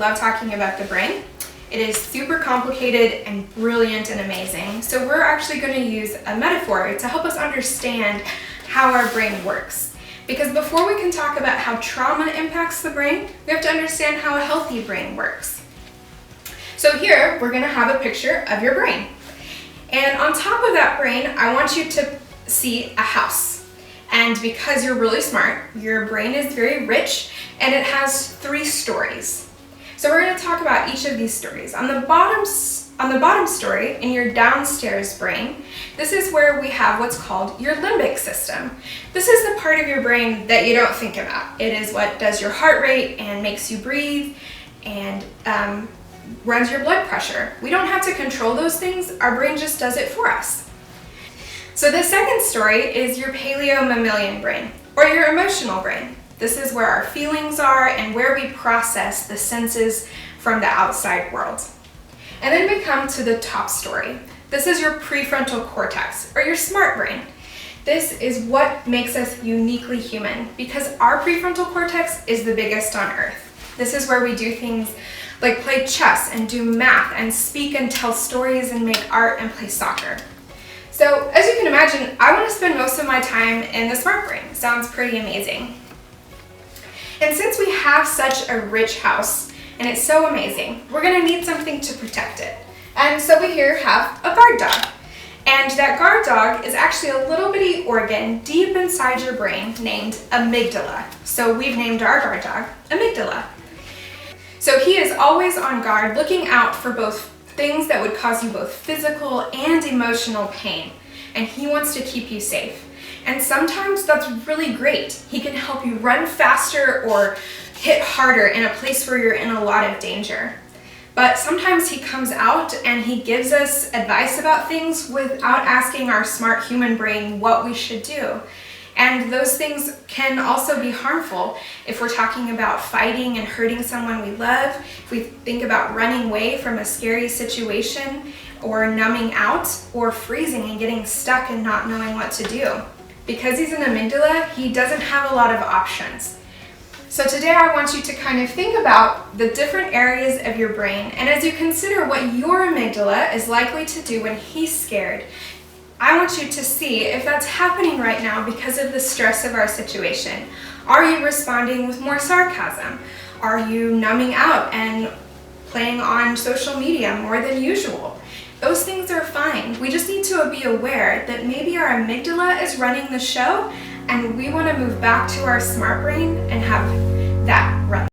love talking about the brain. It is super complicated and brilliant and amazing. So we're actually going to use a metaphor to help us understand how our brain works. Because before we can talk about how trauma impacts the brain, we have to understand how a healthy brain works. So here, we're going to have a picture of your brain. And on top of that brain, I want you to see a house. And because you're really smart, your brain is very rich and it has 3 stories. So we're going to talk about each of these stories. On the bottom story, in your downstairs brain, this is where we have what's called your limbic system. This is the part of your brain that you don't think about. It is what does your heart rate and makes you breathe and runs your blood pressure. We don't have to control those things. Our brain just does it for us. So the second story is your paleo-mammalian brain, or your emotional brain. This is where our feelings are and where we process the senses from the outside world. And then we come to the top story. This is your prefrontal cortex, or your smart brain. This is what makes us uniquely human because our prefrontal cortex is the biggest on earth. This is where we do things like play chess and do math and speak and tell stories and make art and play soccer. So as you can imagine, I want to spend most of my time in the smart brain. Sounds pretty amazing. And since we have such a rich house, and it's so amazing, we're going to need something to protect it. And so we here have a guard dog. And that guard dog is actually a little bitty organ deep inside your brain named amygdala. So we've named our guard dog Amygdala. So he is always on guard, looking out for both things that would cause you both physical and emotional pain. And he wants to keep you safe. And sometimes that's really great. He can help you run faster or hit harder in a place where you're in a lot of danger. But sometimes he comes out and he gives us advice about things without asking our smart human brain what we should do. And those things can also be harmful if we're talking about fighting and hurting someone we love, if we think about running away from a scary situation, or numbing out, or freezing and getting stuck and not knowing what to do. Because he's an amygdala, he doesn't have a lot of options. So today I want you to kind of think about the different areas of your brain, and as you consider what your amygdala is likely to do when he's scared, I want you to see if that's happening right now because of the stress of our situation. Are you responding with more sarcasm? Are you numbing out and playing on social media more than usual? Those things are fine. We just need to be aware that maybe our amygdala is running the show and we want to move back to our smart brain and have that run.